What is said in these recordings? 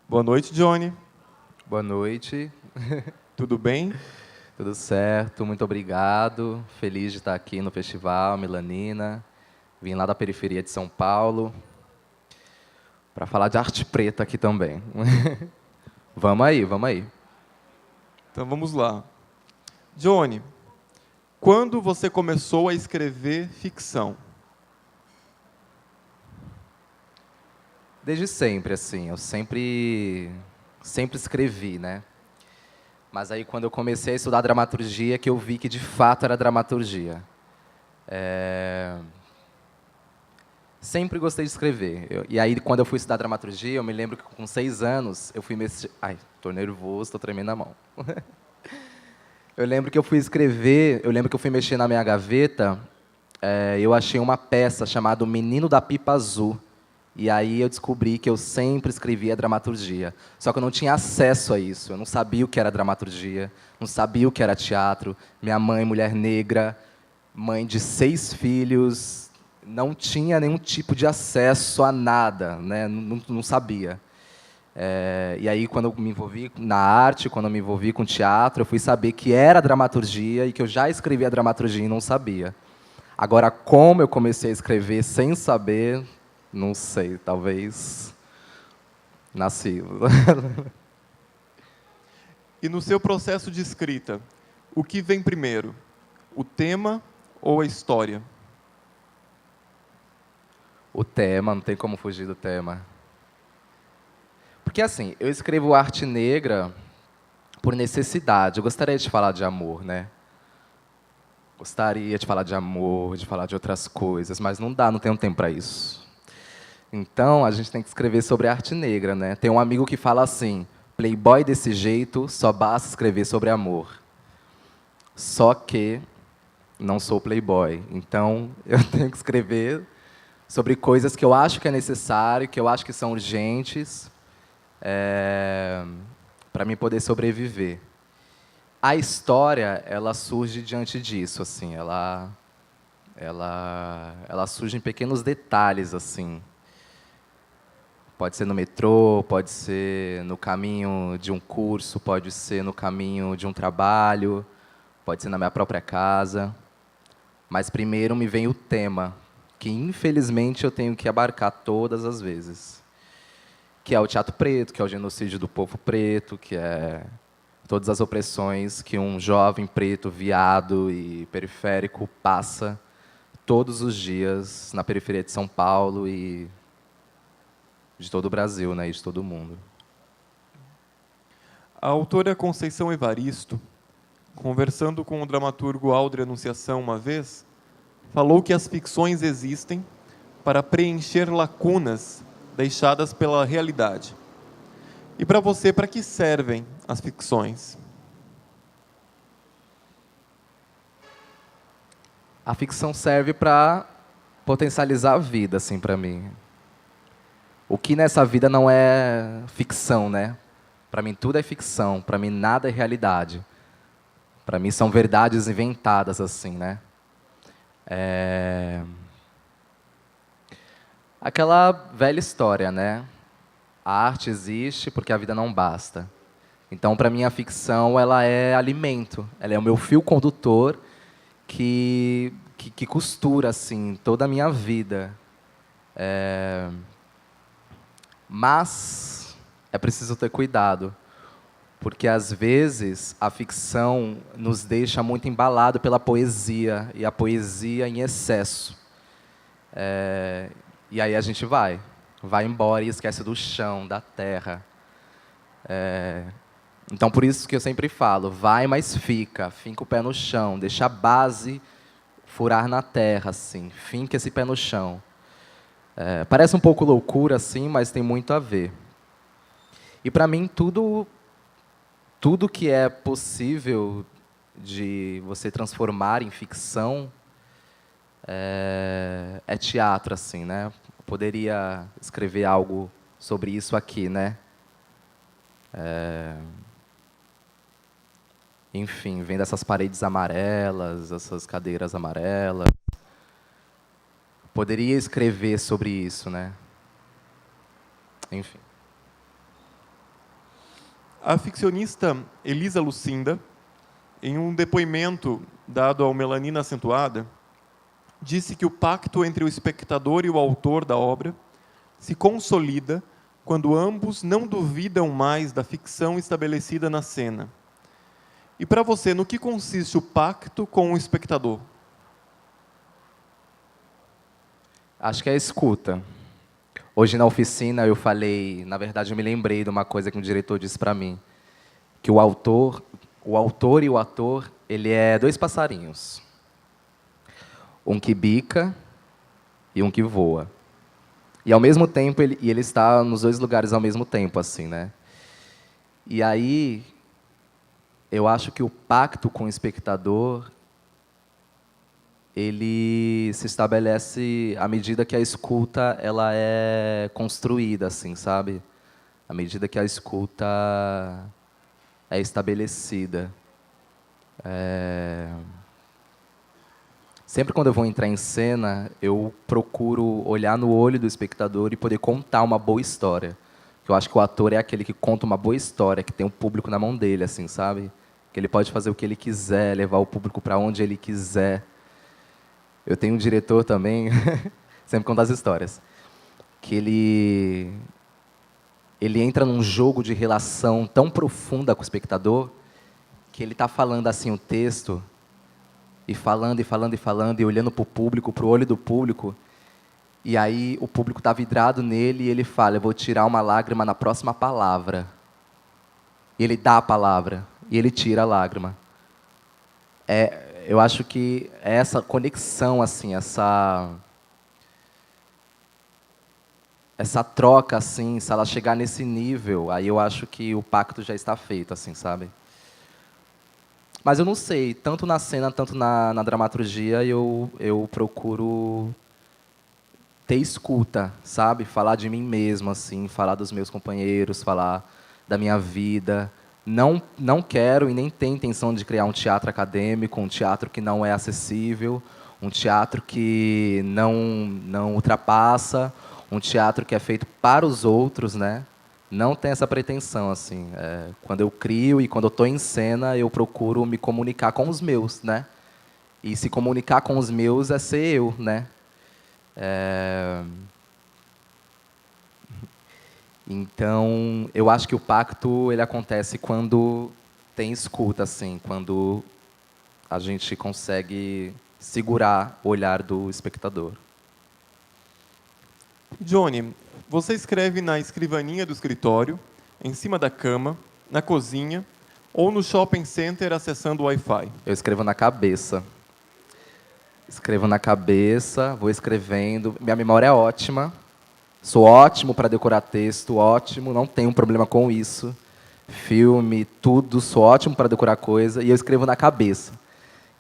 Boa noite, Johnny. Boa noite. Tudo bem? Tudo certo, muito obrigado. Feliz de estar aqui no Festival Melanina. Vim lá da periferia de São Paulo para falar de arte preta aqui também. Vamos aí, vamos aí. Então vamos lá. Johnny, quando você começou a escrever ficção? Desde sempre, assim, eu sempre escrevi, né? Mas aí quando eu comecei a estudar dramaturgia, que eu vi que de fato era dramaturgia. Sempre gostei de escrever. E aí, quando eu fui estudar dramaturgia, eu me lembro que com 6 anos, eu fui... Ai, tô nervoso, tô tremendo a mão. Eu lembro que eu fui escrever, eu lembro que eu fui mexer na minha gaveta, eu achei uma peça chamada O Menino da Pipa Azul. E aí eu descobri que eu sempre escrevia dramaturgia. Só que eu não tinha acesso a isso. Eu não sabia o que era dramaturgia, não sabia o que era teatro. Minha mãe, mulher negra, mãe de 6 filhos, não tinha nenhum tipo de acesso a nada, né? Não sabia. E aí, quando eu me envolvi na arte, quando eu me envolvi com teatro, eu fui saber que era dramaturgia e que eu já escrevia dramaturgia e não sabia. Agora, como eu comecei a escrever sem saber, não sei, talvez nasci. E no seu processo de escrita, o que vem primeiro? O tema ou a história? O tema, não tem como fugir do tema. Porque assim, eu escrevo arte negra por necessidade. Eu gostaria de falar de amor, né? Gostaria de falar de amor, de falar de outras coisas, mas não dá, não tenho tempo para isso. Então, a gente tem que escrever sobre arte negra, né? Tem um amigo que fala assim: playboy desse jeito, só basta escrever sobre amor. Só que não sou playboy, então eu tenho que escrever sobre coisas que eu acho que é necessário, que eu acho que são urgentes, para mim poder sobreviver. A história, ela surge diante disso, assim, ela surge em pequenos detalhes, assim. Pode ser no metrô, pode ser no caminho de um curso, pode ser no caminho de um trabalho, pode ser na minha própria casa. Mas primeiro me vem o tema, que infelizmente eu tenho que abarcar todas as vezes. Que é o teatro preto, que é o genocídio do povo preto, que é todas as opressões que um jovem preto, viado e periférico passa todos os dias na periferia de São Paulo e de todo o Brasil, né, e de todo o mundo. A autora Conceição Evaristo, conversando com o dramaturgo Aldre Anunciação uma vez, falou que as ficções existem para preencher lacunas deixadas pela realidade. E para você, para que servem as ficções? A ficção serve para potencializar a vida, assim, para mim. O que nessa vida não é ficção, né? Para mim tudo é ficção, para mim nada é realidade. Para mim são verdades inventadas, assim, né? Aquela velha história, né? A arte existe porque a vida não basta. Então, para mim, a ficção ela é alimento. Ela é o meu fio condutor que costura assim toda a minha vida. Mas é preciso ter cuidado, porque às vezes a ficção nos deixa muito embalado pela poesia e a poesia em excesso. E aí a gente vai embora e esquece do chão, da terra. Então por isso que eu sempre falo, vai, mas finca o pé no chão, deixa a base furar na terra, assim, finca esse pé no chão. Parece um pouco loucura, assim, mas tem muito a ver. E para mim tudo que é possível de você transformar em ficção é teatro, assim, né? Eu poderia escrever algo sobre isso aqui, né? Enfim, vendo essas paredes amarelas, essas cadeiras amarelas. Poderia escrever sobre isso, né? Enfim. A ficcionista Elisa Lucinda, em um depoimento dado ao Melanina Acentuada, disse que o pacto entre o espectador e o autor da obra se consolida quando ambos não duvidam mais da ficção estabelecida na cena. E para você, no que consiste o pacto com o espectador? Acho que é a escuta. Hoje na oficina eu falei, na verdade eu me lembrei de uma coisa que um diretor disse para mim, que o autor e o ator, ele é dois passarinhos. Um que bica e um que voa. E ao mesmo tempo ele está nos dois lugares ao mesmo tempo, assim, né? E aí eu acho que o pacto com o espectador, ele se estabelece à medida que a escuta ela é construída, assim, sabe? À medida que a escuta é estabelecida. Sempre quando eu vou entrar em cena, eu procuro olhar no olho do espectador e poder contar uma boa história. Eu acho que o ator é aquele que conta uma boa história, que tem o público na mão dele, assim, sabe? Que ele pode fazer o que ele quiser, levar o público para onde ele quiser. Eu tenho um diretor também, sempre conta as histórias, que ele entra num jogo de relação tão profunda com o espectador, que ele está falando assim o texto, e falando, e falando, e falando, e olhando para o público, para o olho do público, e aí o público está vidrado nele, e ele fala, eu vou tirar uma lágrima na próxima palavra. E ele dá a palavra, e ele tira a lágrima. Eu acho que é essa conexão, assim, essa troca, assim, se ela chegar nesse nível, aí eu acho que o pacto já está feito, assim, sabe? Mas eu não sei, tanto na cena, tanto na dramaturgia, eu procuro ter escuta, sabe? Falar de mim mesmo, assim, falar dos meus companheiros, falar da minha vida. Não quero e nem tenho intenção de criar um teatro acadêmico, um teatro que não é acessível, um teatro que não ultrapassa, um teatro que é feito para os outros, né? Não tem essa pretensão, assim. Quando eu crio e quando eu estou em cena, eu procuro me comunicar com os meus, né? E se comunicar com os meus é ser eu, né? Então, eu acho que o pacto ele acontece quando tem escuta, assim, quando a gente consegue segurar o olhar do espectador. Johnny, você escreve na escrivaninha do escritório, em cima da cama, na cozinha ou no shopping center acessando o Wi-Fi? Eu escrevo na cabeça. Escrevo na cabeça, vou escrevendo. Minha memória é ótima. Sou ótimo para decorar texto, ótimo, não tenho problema com isso. Filme, tudo, sou ótimo para decorar coisa e eu escrevo na cabeça.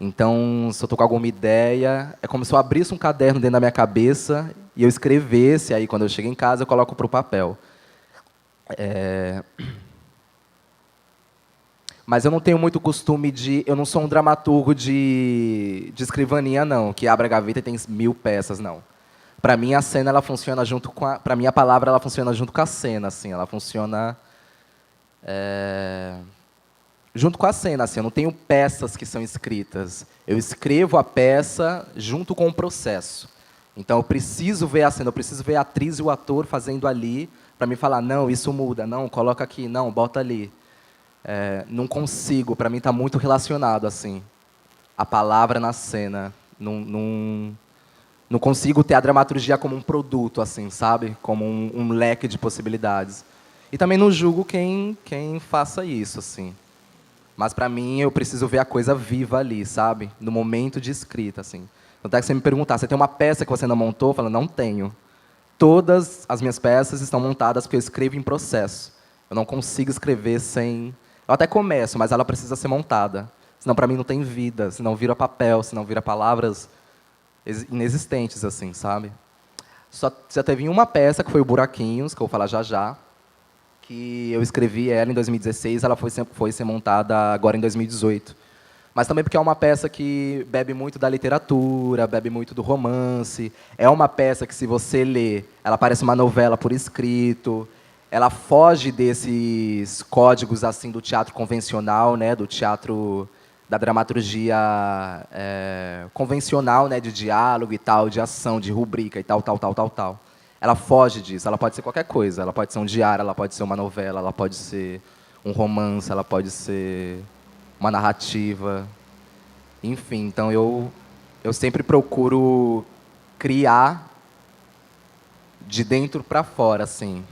Então, se eu estou com alguma ideia, é como se eu abrisse um caderno dentro da minha cabeça e eu escrevesse, aí quando eu chego em casa eu coloco para o papel. Mas eu não tenho muito costume de... Eu não sou um dramaturgo de escrivaninha, não, que abre a gaveta e tem 1000 peças, não. Para mim, a cena ela funciona junto com a... Para mim, a palavra ela funciona junto com a cena, assim. Ela funciona... junto com a cena, assim. Eu não tenho peças que são escritas. Eu escrevo a peça junto com o processo. Então, eu preciso ver a cena, eu preciso ver a atriz e o ator fazendo ali, para me falar, não, isso muda, não, coloca aqui, não, bota ali. Não consigo, para mim está muito relacionado, assim. A palavra na cena. Não consigo ter a dramaturgia como um produto, assim, sabe? Como um leque de possibilidades. E também não julgo quem faça isso, assim. Mas, para mim, eu preciso ver a coisa viva ali, sabe? No momento de escrita, assim. Então, que você me perguntar, você tem uma peça que você não montou? Eu falo, não tenho. Todas as minhas peças estão montadas porque eu escrevo em processo. Eu não consigo escrever sem... Eu até começo, mas ela precisa ser montada. Senão, para mim, não tem vida. Senão vira papel, senão vira palavras inexistentes, assim, sabe? Só teve uma peça, que foi o Buraquinhos, que eu vou falar já já, que eu escrevi ela em 2016, ela foi ser montada agora em 2018. Mas também porque é uma peça que bebe muito da literatura, bebe muito do romance. É uma peça que, se você lê, ela parece uma novela por escrito. Ela foge desses códigos assim do teatro convencional, né, do teatro da dramaturgia convencional, né, de diálogo e tal, de ação, de rubrica e tal, tal, tal, tal, tal. Ela foge disso. Ela pode ser qualquer coisa. Ela pode ser um diário, ela pode ser uma novela, ela pode ser um romance, ela pode ser uma narrativa. Enfim, então eu sempre procuro criar de dentro para fora, assim.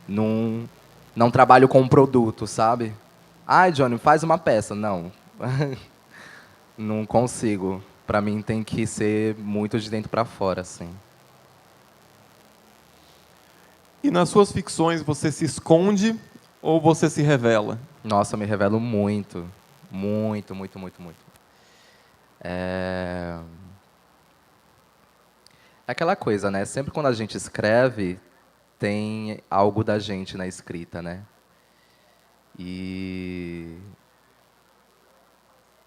Não trabalho com um produto, sabe? Ai, Johnny, faz uma peça. Não. Não consigo. Para mim tem que ser muito de dentro para fora, assim. E nas suas ficções você se esconde ou você se revela? Nossa, eu me revelo muito. Muito, muito, muito, muito. É aquela coisa, né? Sempre quando a gente escreve, tem algo da gente na escrita, né? E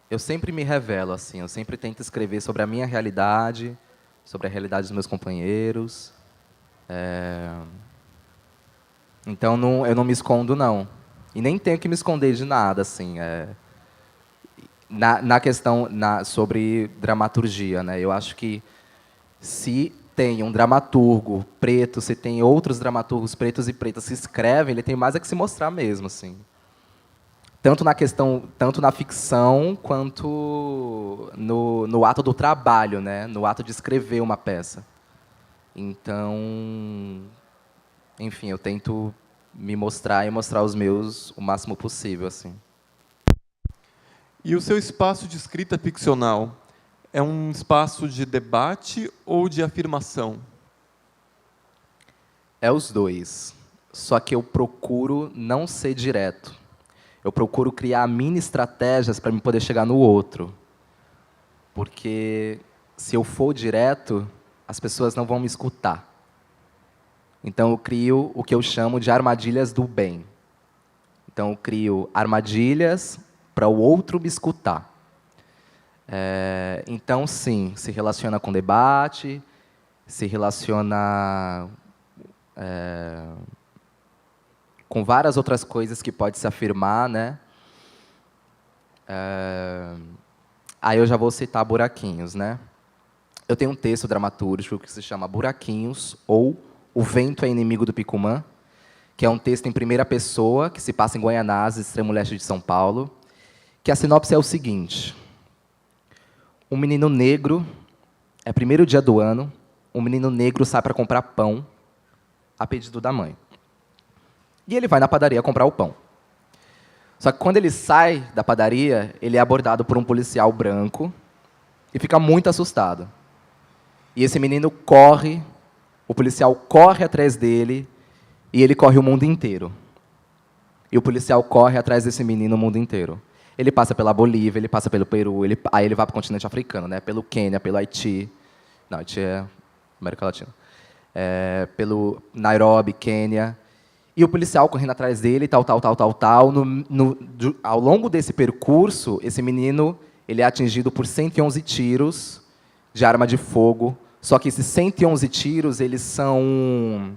eu sempre me revelo, assim. Eu sempre tento escrever sobre a minha realidade, sobre a realidade dos meus companheiros. Então, eu não me escondo, não. E nem tenho que me esconder de nada, assim. Na questão sobre dramaturgia, né? Eu acho que se tem um dramaturgo preto, se tem outros dramaturgos pretos e pretas que escrevem, ele tem mais a que se mostrar mesmo, assim. Tanto na ficção quanto no ato do trabalho, né? No ato de escrever uma peça. Então, enfim, eu tento me mostrar e mostrar os meus o máximo possível, assim. E o seu espaço de escrita ficcional é um espaço de debate ou de afirmação? É os dois. Só que eu procuro não ser direto. Eu procuro criar mini estratégias para me poder chegar no outro. Porque se eu for direto, as pessoas não vão me escutar. Então eu crio o que eu chamo de armadilhas do bem. Então eu crio armadilhas para o outro me escutar. Então, sim, se relaciona com debate, se relaciona com várias outras coisas que pode se afirmar, né? Aí eu já vou citar Buraquinhos, né? Eu tenho um texto dramatúrgico que se chama Buraquinhos, ou O Vento é Inimigo do Picumã, que é um texto em primeira pessoa, que se passa em Guaianazes, extremo leste de São Paulo, que a sinopse é o seguinte: um menino negro, é primeiro dia do ano, um menino negro sai para comprar pão, a pedido da mãe. E ele vai na padaria comprar o pão. Só que quando ele sai da padaria, ele é abordado por um policial branco e fica muito assustado. E esse menino corre, o policial corre atrás dele e ele corre o mundo inteiro. E o policial corre atrás desse menino o mundo inteiro. Ele passa pela Bolívia, ele passa pelo Peru, aí ele vai para o continente africano, né? Pelo Quênia, pelo Haiti. Não, Haiti é América Latina. Pelo Nairobi, Quênia. E o policial correndo atrás dele, tal, tal, tal, tal, tal. Ao longo desse percurso, esse menino ele é atingido por 111 tiros de arma de fogo. Só que esses 111 tiros, eles são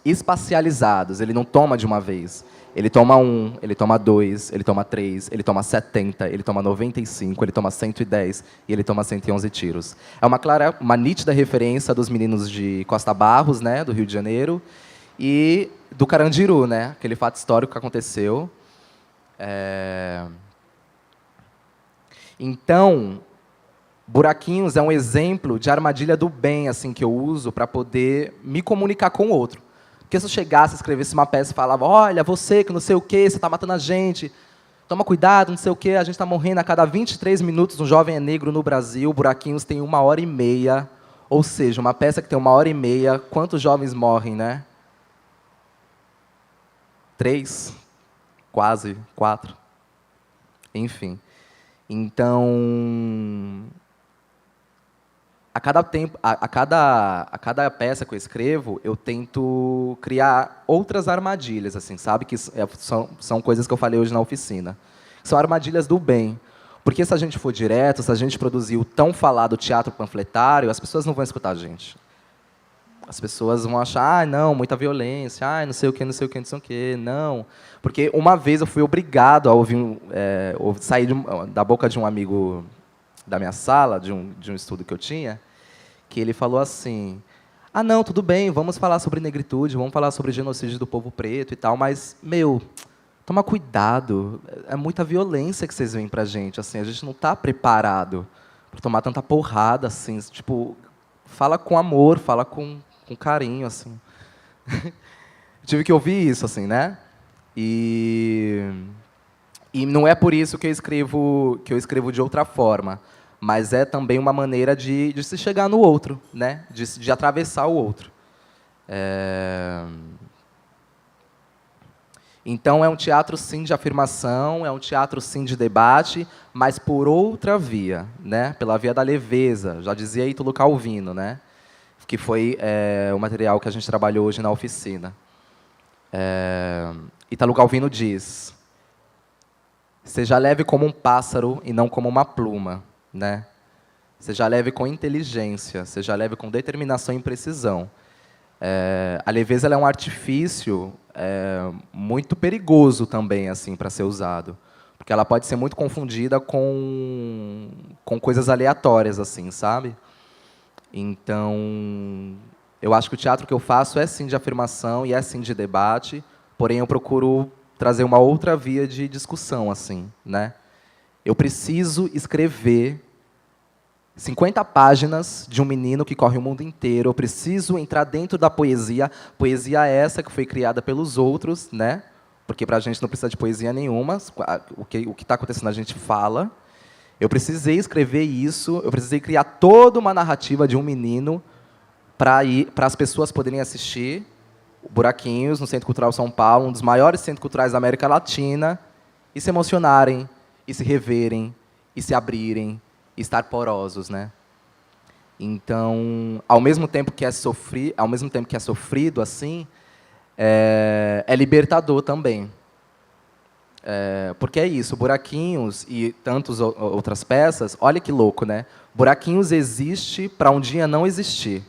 espacializados. Ele não toma de uma vez. Ele toma 1, ele toma 2, ele toma 3, ele toma 70, ele toma 95, ele toma 110 e ele toma 111 tiros. É uma nítida referência dos meninos de Costa Barros, né, do Rio de Janeiro, e do Carandiru, né, aquele fato histórico que aconteceu. Então, Buraquinhos é um exemplo de armadilha do bem, assim, que eu uso para poder me comunicar com o outro. Porque se eu chegasse, escrevesse uma peça e falava: olha, você que não sei o quê, você está matando a gente, toma cuidado, não sei o quê, a gente está morrendo a cada 23 minutos, um jovem é negro no Brasil, Buraquinhos tem 1h30, ou seja, uma peça que tem 1h30, quantos jovens morrem, né? 3, quase 4, enfim. Então, a cada tempo, a cada peça que eu escrevo, eu tento criar outras armadilhas, assim, sabe? Que são coisas que eu falei hoje na oficina. São armadilhas do bem. Porque se a gente for direto, se a gente produzir o tão falado teatro panfletário, as pessoas não vão escutar a gente. As pessoas vão achar, não, muita violência, não sei o quê, não sei o quê, não sei o quê. Não. Porque uma vez eu fui obrigado a sair da boca de um amigo da minha sala, de um estudo que eu tinha, que ele falou assim, não, tudo bem, vamos falar sobre negritude, vamos falar sobre genocídio do povo preto e tal, mas, toma cuidado, é muita violência que vocês veem pra gente, assim, a gente não está preparado para tomar tanta porrada, assim, tipo, fala com amor, fala com carinho, assim. Tive que ouvir isso, assim, né? E não é por isso que eu escrevo de outra forma, mas é também uma maneira de se chegar no outro, né? De atravessar o outro. Então, é um teatro, sim, de afirmação, é um teatro, sim, de debate, mas por outra via, né? Pela via da leveza, já dizia Ítalo Calvino, né? Que foi o material que a gente trabalhou hoje na oficina. Ítalo Calvino diz, seja leve como um pássaro e não como uma pluma, né? Seja leve com inteligência, seja leve com determinação e precisão. A leveza ela é um artifício muito perigoso também, assim, para ser usado, porque ela pode ser muito confundida com coisas aleatórias, assim, sabe? Então, eu acho que o teatro que eu faço é sim de afirmação e é sim de debate, porém eu procuro trazer uma outra via de discussão, assim, né? Eu preciso escrever 50 páginas de um menino que corre o mundo inteiro. Eu preciso entrar dentro da poesia. Poesia essa que foi criada pelos outros, né? Porque para a gente não precisa de poesia nenhuma. O que está acontecendo a gente fala. Eu precisei escrever isso. Eu precisei criar toda uma narrativa de um menino para as pessoas poderem assistir Buraquinhos no Centro Cultural São Paulo, um dos maiores centros culturais da América Latina, e se emocionarem, e se reverem, e se abrirem, e estar porosos, né? Então, ao mesmo tempo que é sofrido assim, é libertador também. Porque é isso, Buraquinhos e tantas outras peças, olha que louco, né? Buraquinhos existe para um dia não existir.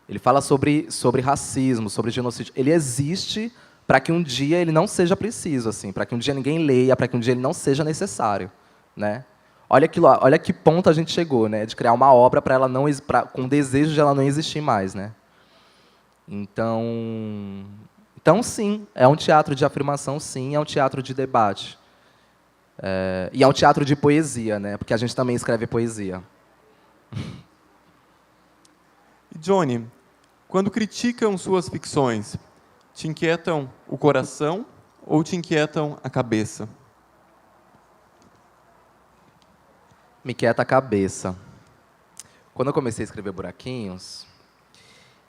Ele fala sobre racismo, sobre genocídio. Ele existe para que um dia ele não seja preciso, assim, para que um dia ninguém leia, para que um dia ele não seja necessário, né? Olha que ponto a gente chegou, né? De criar uma obra para ela não com o desejo de ela não existir mais, né? Então, sim, é um teatro de afirmação, sim, é um teatro de debate. E é um teatro de poesia, né? Porque a gente também escreve poesia. Johnny, quando criticam suas ficções, te inquietam o coração ou te inquietam a cabeça? Me inquieta a cabeça. Quando eu comecei a escrever Buraquinhos,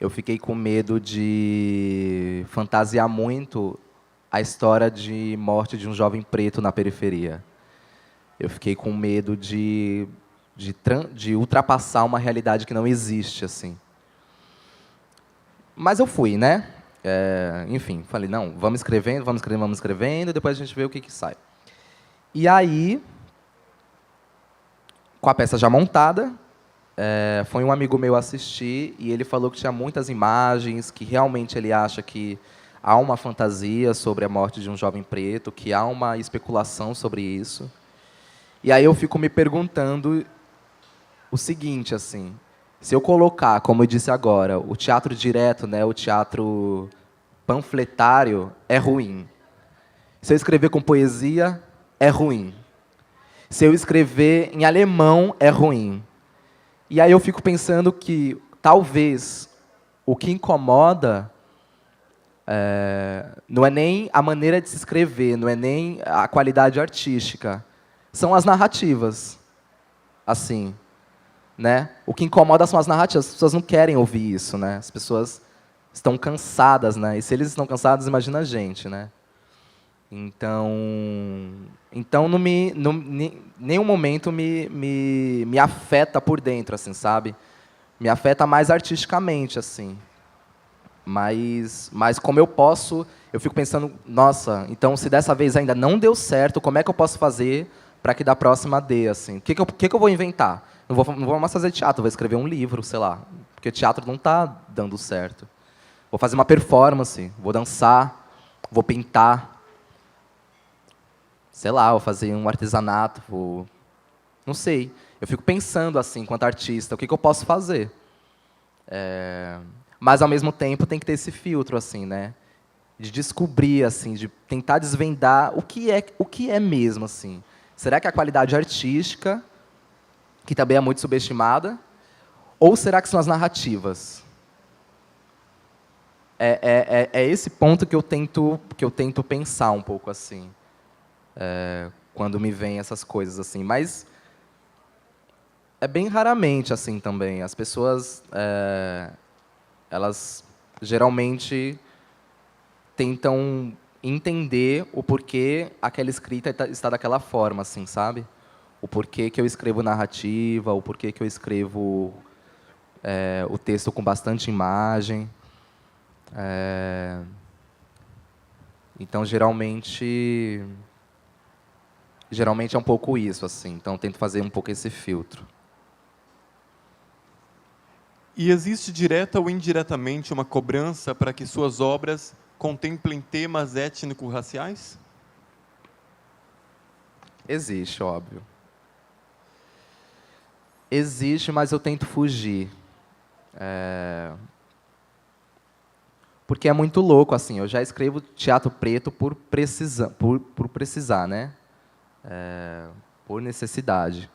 eu fiquei com medo de fantasiar muito a história de morte de um jovem preto na periferia. Eu fiquei com medo de ultrapassar uma realidade que não existe, assim. Mas eu fui, né? Enfim, falei, não, vamos escrevendo, depois a gente vê o que sai. E aí, com a peça já montada, foi um amigo meu assistir e ele falou que tinha muitas imagens, que realmente ele acha que há uma fantasia sobre a morte de um jovem preto, que há uma especulação sobre isso. E aí eu fico me perguntando o seguinte, assim, se eu colocar, como eu disse agora, o teatro direto, né, o teatro panfletário, é ruim. Se eu escrever com poesia, é ruim. Se eu escrever em alemão, é ruim. E aí eu fico pensando que, talvez, o que incomoda não é nem a maneira de se escrever, não é nem a qualidade artística, são as narrativas, assim, né? O que incomoda são as narrativas, as pessoas não querem ouvir isso, né? As pessoas estão cansadas, né? E se eles estão cansados, imagina a gente, né? Então nenhum momento me afeta por dentro, assim, sabe? Me afeta mais artisticamente, assim. Mas como eu fico pensando, nossa, então se dessa vez ainda não deu certo, como é que eu posso fazer para que da próxima dê, assim? O que eu vou inventar? Não vou mais fazer teatro, vou escrever um livro, sei lá. Porque teatro não está dando certo. Vou fazer uma performance, vou dançar, vou pintar, sei lá, vou fazer um artesanato, não sei. Eu fico pensando assim, enquanto artista, o que eu posso fazer? Mas ao mesmo tempo tem que ter esse filtro assim, né? De descobrir assim, de tentar desvendar o que é mesmo assim. Será que é a qualidade artística, que também é muito subestimada, ou será que são as narrativas? É esse ponto que eu tento pensar um pouco assim, quando me vêm essas coisas assim. Mas é bem raramente assim também. As pessoas, elas geralmente tentam entender o porquê aquela escrita está daquela forma, assim, sabe? O porquê que eu escrevo narrativa, o porquê que eu escrevo o texto com bastante imagem. Então, geralmente é um pouco isso, assim. Então, eu tento fazer um pouco esse filtro. E existe direta ou indiretamente uma cobrança para que suas obras contemplem temas étnico-raciais? Existe, óbvio. Existe, mas eu tento fugir. Porque é muito louco, assim. Eu já escrevo teatro preto por precisar, né? Por necessidade.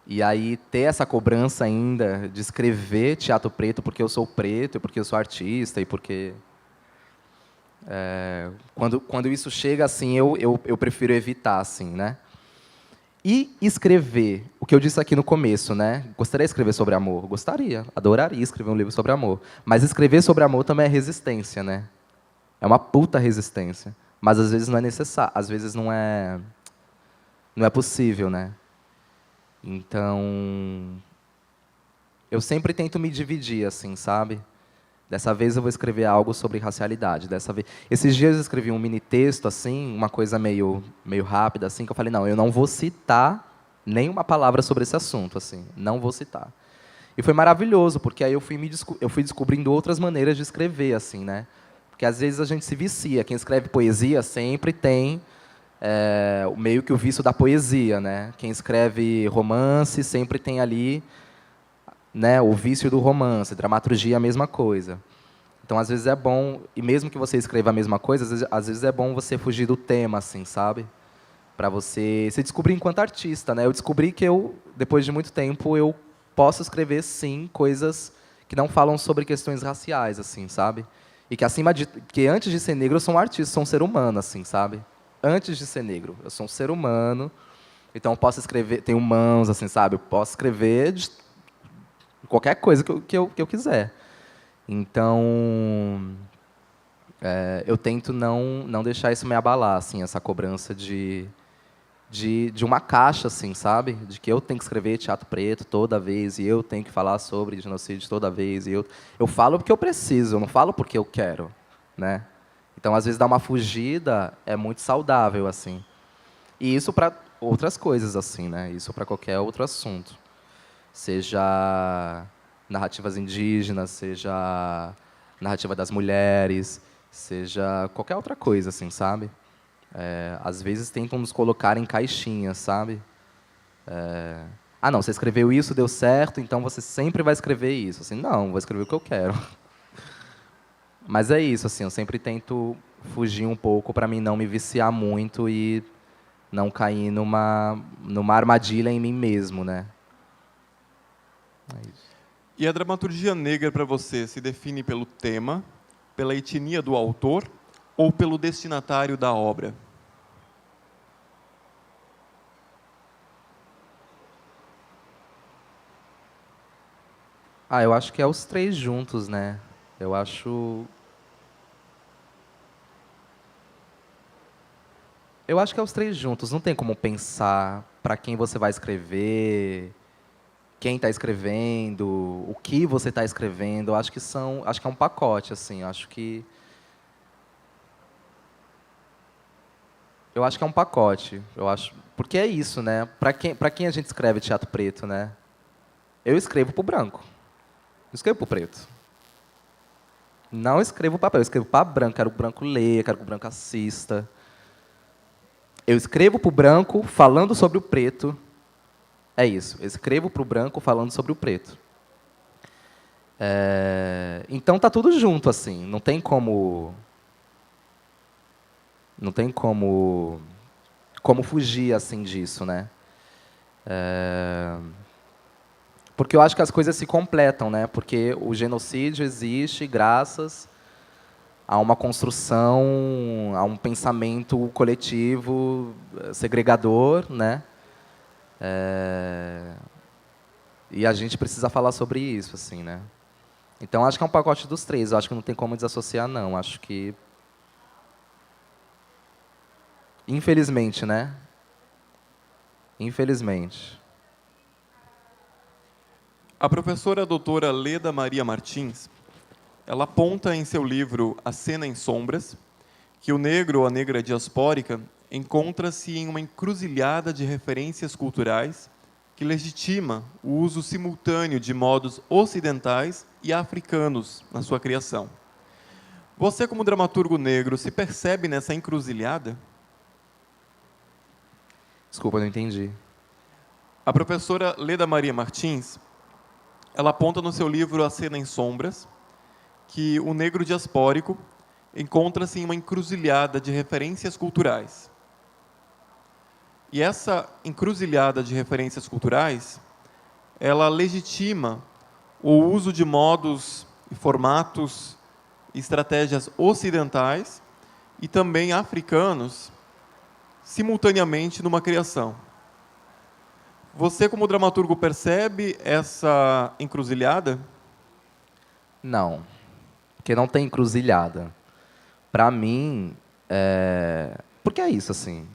E aí ter essa cobrança ainda de escrever teatro preto porque eu sou preto, e porque eu sou artista, e porque... Quando isso chega, assim, eu prefiro evitar, assim, né? E escrever, o que eu disse aqui no começo, né? Gostaria de escrever sobre amor? Gostaria, adoraria escrever um livro sobre amor. Mas escrever sobre amor também é resistência, né? É uma puta resistência. Mas às vezes não é necessário, às vezes não é possível, né? Então, eu sempre tento me dividir, assim, sabe? Dessa vez eu vou escrever algo sobre racialidade. Dessa vez, esses dias eu escrevi um mini texto assim, uma coisa meio rápida assim, que eu falei não, eu não vou citar nenhuma palavra sobre esse assunto assim, não vou citar. E foi maravilhoso porque aí eu fui descobrindo outras maneiras de escrever assim, né? Porque às vezes a gente se vicia. Quem escreve poesia sempre tem meio que o vício da poesia, né? Quem escreve romance sempre tem ali, né, o vício do romance. Dramaturgia é a mesma coisa. Então, às vezes é bom, e mesmo que você escreva a mesma coisa, às vezes é bom você fugir do tema, assim, sabe? Para você se descobrir enquanto artista, né? Eu descobri que depois de muito tempo, eu posso escrever, sim, coisas que não falam sobre questões raciais, assim, sabe? E que antes de ser negro, eu sou um artista, sou um ser humano, assim, sabe? Antes de ser negro, eu sou um ser humano, então eu posso escrever, tenho mãos, assim, sabe? Eu posso escrever de qualquer coisa que eu quiser. Então, eu tento não deixar isso me abalar, assim, essa cobrança de uma caixa, assim, sabe? De que eu tenho que escrever teatro preto toda vez, e eu tenho que falar sobre genocídio toda vez, e eu falo porque eu preciso, eu não falo porque eu quero, né? Então, às vezes, dar uma fugida é muito saudável, assim. E isso para outras coisas, assim, né? Isso para qualquer outro assunto. Seja narrativas indígenas, seja narrativa das mulheres, seja qualquer outra coisa, assim, sabe? Às vezes tentam nos colocar em caixinhas, sabe? Ah, não, você escreveu isso, deu certo, então você sempre vai escrever isso. Assim, não, vou escrever o que eu quero. Mas é isso, assim, eu sempre tento fugir um pouco para mim não me viciar muito e não cair numa armadilha em mim mesmo, né? É isso. E a dramaturgia negra para você se define pelo tema, pela etnia do autor ou pelo destinatário da obra? Ah, eu acho que é os três juntos, né? Eu acho Eu acho que é os três juntos. Não tem como pensar para quem você vai escrever, quem está escrevendo, o que você está escrevendo. Eu acho que acho que é um pacote, assim. Eu acho que é um pacote. Porque é isso, né? Para quem a gente escreve teatro preto, né? Eu escrevo para o branco. Não escrevo para o preto. Não escrevo papel, eu escrevo para branco. Quero que o branco leia, quero que o branco assista. Eu escrevo para o branco falando sobre o preto. É isso. Eu escrevo para o branco falando sobre o preto. Então tá tudo junto, assim. Não tem como fugir assim disso, né? Porque eu acho que as coisas se completam, né? Porque o genocídio existe graças a uma construção, a um pensamento coletivo segregador, né? E a gente precisa falar sobre isso, assim, né? Então acho que é um pacote dos três. Eu acho que não tem como desassociar, não. Acho que, infelizmente, né? Infelizmente. A professora doutora Leda Maria Martins, ela aponta em seu livro A Cena em Sombras que o negro ou a negra diaspórica encontra-se em uma encruzilhada de referências culturais que legitima o uso simultâneo de modos ocidentais e africanos na sua criação. Você, como dramaturgo negro, se percebe nessa encruzilhada? Desculpa, não entendi. A professora Leda Maria Martins, ela aponta no seu livro A Cena em Sombras que o negro diaspórico encontra-se em uma encruzilhada de referências culturais. E essa encruzilhada de referências culturais, ela legitima o uso de modos, formatos, estratégias ocidentais e também africanos simultaneamente numa criação. Você, como dramaturgo, percebe essa encruzilhada? Não, porque não tem encruzilhada. Para mim, porque é isso, assim.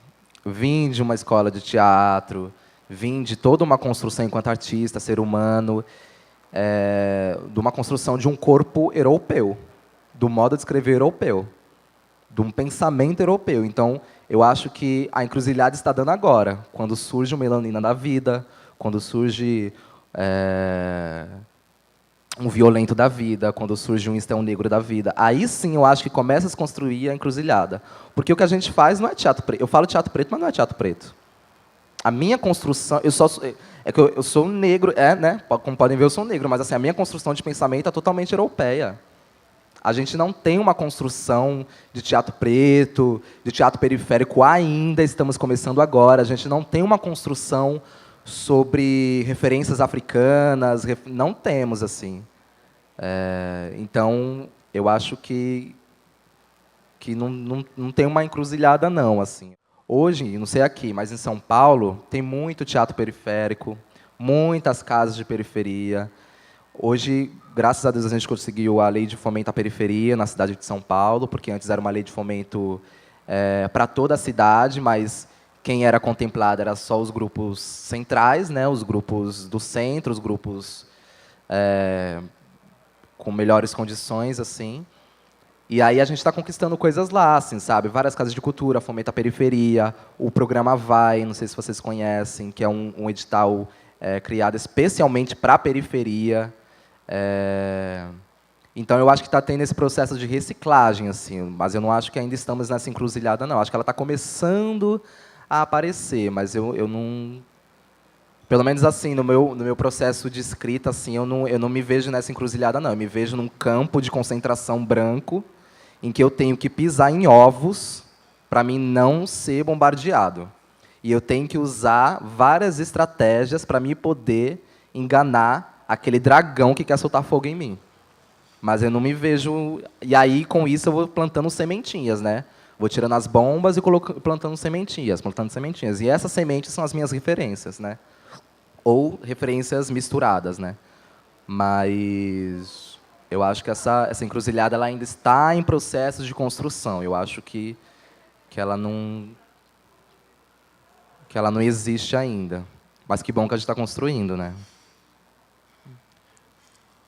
Vim de uma escola de teatro, vim de toda uma construção enquanto artista, ser humano, de uma construção de um corpo europeu, do modo de escrever europeu, de um pensamento europeu. Então, eu acho que a encruzilhada está dando agora, quando surge o Melanina da vida, quando surge um violento da vida, quando surge um Estão Negro da vida. Aí sim eu acho que começa a se construir a encruzilhada. Porque o que a gente faz não é teatro preto. Eu falo teatro preto, mas não é teatro preto. A minha construção, eu sou negro, né? Como podem ver, eu sou negro, mas assim, a minha construção de pensamento é totalmente europeia. A gente não tem uma construção de teatro preto, de teatro periférico ainda, estamos começando agora. A gente não tem uma construção sobre referências africanas, não temos, assim. Então, eu acho que não tem uma encruzilhada, não, assim. Hoje, não sei aqui, mas em São Paulo, tem muito teatro periférico, muitas casas de periferia. Hoje, graças a Deus, a gente conseguiu a lei de fomento à periferia na cidade de São Paulo, porque antes era uma lei de fomento para toda a cidade, mas quem era contemplado era só os grupos centrais, né, os grupos do centro, os grupos com melhores condições, assim. E aí a gente está conquistando coisas lá, assim, sabe? Várias casas de cultura, fomenta a periferia, o programa Vai, não sei se vocês conhecem, que é um edital criado especialmente para a periferia. Então eu acho que está tendo esse processo de reciclagem, assim, mas eu não acho que ainda estamos nessa encruzilhada, não. Acho que ela está começando a aparecer, mas eu não... Pelo menos assim, no meu processo de escrita, assim, eu não me vejo nessa encruzilhada, não. Eu me vejo num campo de concentração branco, em que eu tenho que pisar em ovos para mim não ser bombardeado. E eu tenho que usar várias estratégias para me poder enganar aquele dragão que quer soltar fogo em mim. Mas eu não me vejo... E aí, com isso, eu vou plantando sementinhas, né? Vou tirando as bombas e plantando sementinhas, plantando sementinhas. E essas sementes são as minhas referências, né? Ou referências misturadas, né? Mas eu acho que essa encruzilhada ela ainda está em processo de construção. Eu acho que ela não que ela não existe ainda. Mas que bom que a gente está construindo, né?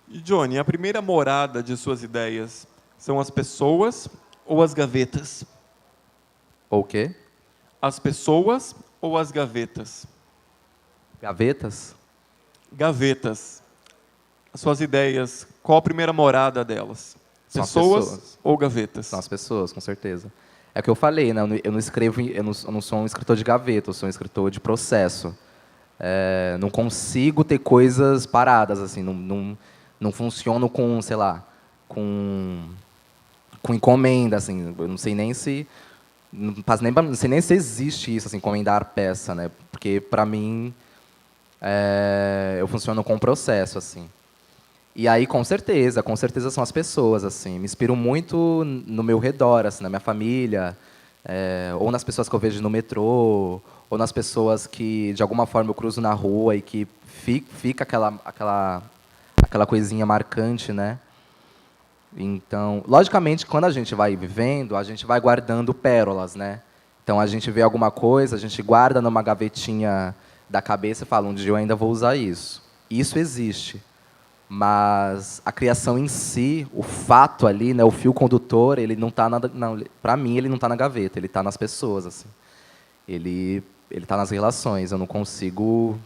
E, Johnny, a primeira morada de suas ideias são as pessoas ou as gavetas? Ou o quê? As pessoas ou as gavetas? Gavetas? Gavetas. As suas ideias, qual a primeira morada delas? São as Pessoas pessoas. ou gavetas? São as pessoas, com certeza. É o que eu falei, né? Eu não escrevo, eu não sou um escritor de gaveta, eu sou um escritor de processo. Não consigo ter coisas paradas, assim, não funciono com, sei lá, com encomenda, assim. Eu não sei nem se não sei nem se existe isso, assim, encomendar peça, né? Porque para mim eu funciono com processo, assim. E aí, com certeza são as pessoas, assim. Me inspiro muito no meu redor, assim, na minha família, ou nas pessoas que eu vejo no metrô, ou nas pessoas que, de alguma forma, eu cruzo na rua e que fica aquela coisinha marcante, né? Então, logicamente, quando a gente vai vivendo, a gente vai guardando pérolas, né? Então, a gente vê alguma coisa, a gente guarda numa gavetinha da cabeça e fala, um dia eu ainda vou usar isso. Isso existe. Mas a criação em si, o fato ali, né, o fio condutor, ele não está para mim ele não está na gaveta, ele está nas pessoas, assim. Ele está nas relações. Eu não consigo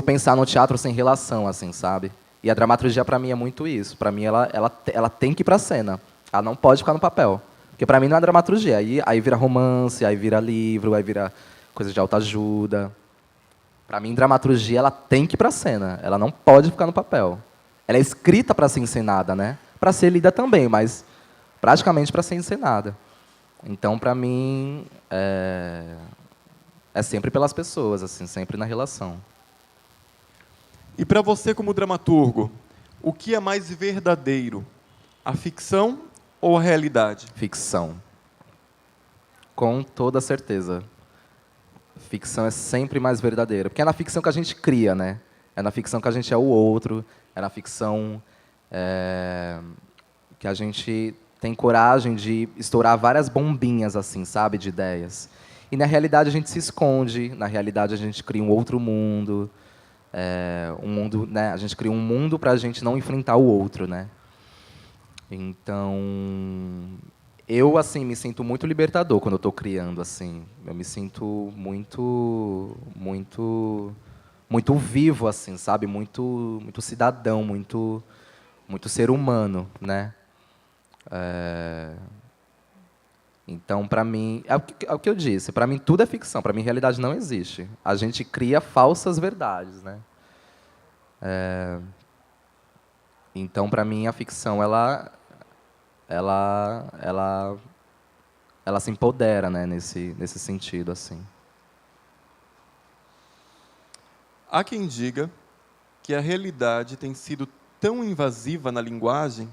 pensar no teatro sem relação, assim, sabe? E a dramaturgia para mim é muito isso. Para mim ela tem que ir para a cena. Ela não pode ficar no papel, porque para mim não é dramaturgia. Aí vira romance, aí vira livro, aí vira coisa de autoajuda. Para mim, dramaturgia ela tem que ir para a cena. Ela não pode ficar no papel. Ela é escrita para ser encenada, né? Para ser lida também, mas praticamente para ser encenada. Então, para mim, é sempre pelas pessoas, assim, sempre na relação. E para você, como dramaturgo, o que é mais verdadeiro? A ficção ou a realidade? Ficção. Com toda certeza. Ficção é sempre mais verdadeira. Porque é na ficção que a gente cria, né? É na ficção que a gente é o outro. É na ficção que a gente tem coragem de estourar várias bombinhas, assim, sabe? De ideias. E na realidade a gente se esconde. Na realidade a gente cria um outro mundo. Né? A gente cria um mundo para a gente não enfrentar o outro, né? Então, eu assim me sinto muito libertador quando eu estou criando, assim. Eu me sinto muito vivo, assim, sabe? Muito cidadão, muito ser humano, né? Então, para mim, é o que eu disse. Para mim, tudo é ficção. Para mim, realidade não existe. A gente cria falsas verdades, né? Então, para mim, a ficção ela se empodera, né? Nesse sentido, assim. Há quem diga que a realidade tem sido tão invasiva na linguagem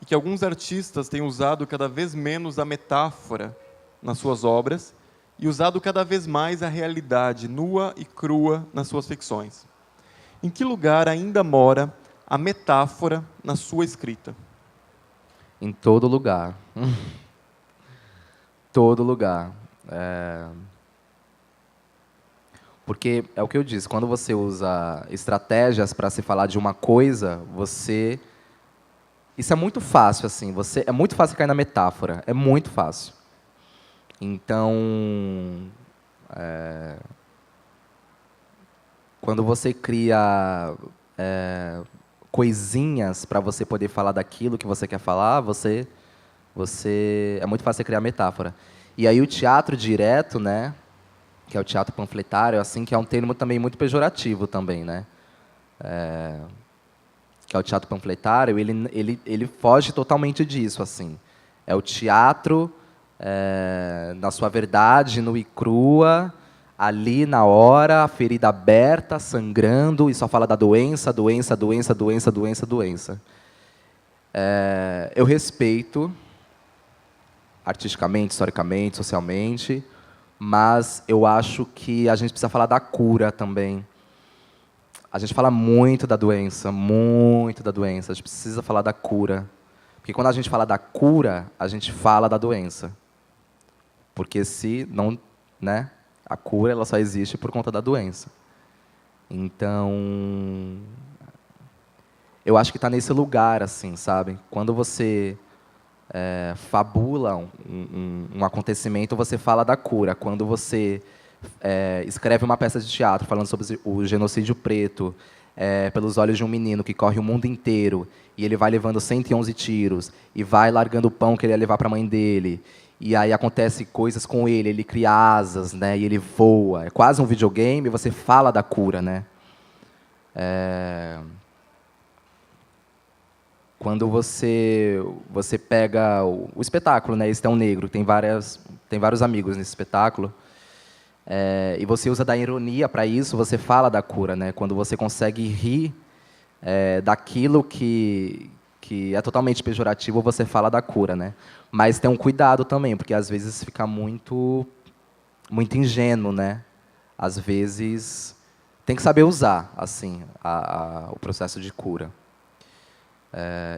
e que alguns artistas têm usado cada vez menos a metáfora nas suas obras e usado cada vez mais a realidade nua e crua nas suas ficções. Em que lugar ainda mora a metáfora na sua escrita? Em todo lugar. Todo lugar. Porque é o que eu disse, quando você usa estratégias para se falar de uma coisa, isso é muito fácil, assim. É muito fácil cair na metáfora. É muito fácil. Então, quando você cria coisinhas para você poder falar daquilo que você quer falar, é muito fácil você criar metáfora. E aí o teatro direto, né, que é o teatro panfletário, assim, que é um termo também muito pejorativo também, né? Que é o teatro panfletário, ele foge totalmente disso, assim. É o teatro na sua verdade, nua e crua, ali na hora, a ferida aberta, sangrando, e só fala da doença, doença, doença, doença, doença, doença. Eu respeito, artisticamente, historicamente, socialmente, mas eu acho que a gente precisa falar da cura também. A gente fala muito da doença, a gente precisa falar da cura. Porque quando a gente fala da cura, a gente fala da doença. Porque se não, né? A cura ela só existe por conta da doença. Então, eu acho que está nesse lugar, assim, sabe? Quando você fabula um acontecimento, você fala da cura. Quando você escreve uma peça de teatro falando sobre o genocídio preto, pelos olhos de um menino que corre o mundo inteiro, e ele vai levando 111 tiros, e vai largando o pão que ele ia levar para a mãe dele, e aí acontece coisas com ele, ele cria asas, né, e ele voa. É quase um videogame, você fala da cura, né? Quando você pega o espetáculo, né, Estão Negro, tem vários amigos nesse espetáculo, e você usa da ironia para isso, você fala da cura, né? Quando você consegue rir daquilo que é totalmente pejorativo, você fala da cura, né? Mas tem um cuidado também, porque às vezes fica muito ingênuo, né? Às vezes tem que saber usar, assim, o processo de cura.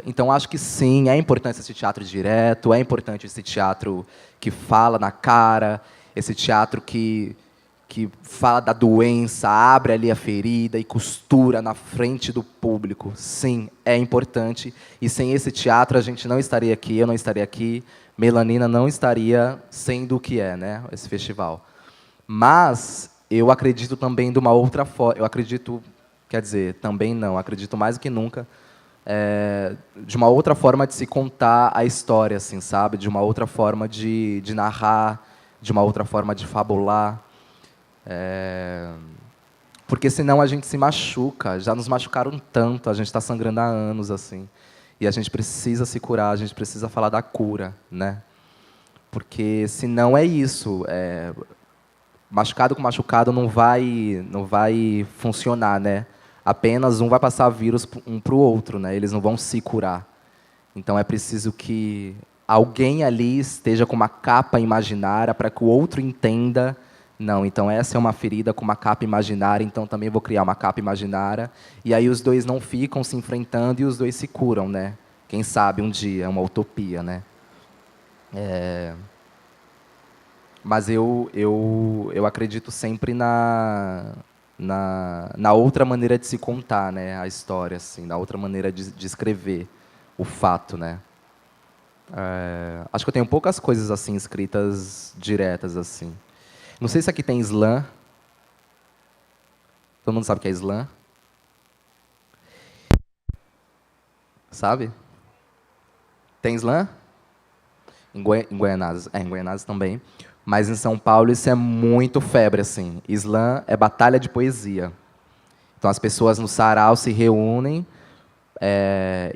Então, acho que sim, é importante esse teatro direto, é importante esse teatro que fala na cara, esse teatro que fala da doença, abre ali a ferida e costura na frente do público. Sim, é importante. E sem esse teatro, a gente não estaria aqui, eu não estaria aqui, Melanina não estaria sendo o que é, né, esse festival. Mas eu acredito também de uma outra forma, também não, acredito mais do que nunca, de uma outra forma de se contar a história, assim, sabe? De uma outra forma de narrar, de uma outra forma de fabular. Porque senão a gente se machuca, já nos machucaram tanto, a gente está sangrando há anos, assim. E a gente precisa se curar, a gente precisa falar da cura, né? Porque senão é isso, machucado com machucado não vai funcionar, né? Apenas um vai passar vírus um para o outro, né? Eles não vão se curar. Então é preciso que alguém ali esteja com uma capa imaginária para que o outro entenda. Não, então essa é uma ferida com uma capa imaginária, então também vou criar uma capa imaginária. E aí os dois não ficam se enfrentando e os dois se curam, né? Quem sabe um dia, é uma utopia, né? Mas eu acredito sempre na outra maneira de se contar, né, a história, assim, na outra maneira de escrever o fato, né. Acho que eu tenho poucas coisas assim escritas diretas assim. Não sei se aqui tem slam. Todo mundo sabe o que é slam? Sabe? Tem slam? Em Guaianazes. Em Guaianazes também. Mas em São Paulo isso é muito febre, assim. Slam é batalha de poesia. Então as pessoas no sarau se reúnem,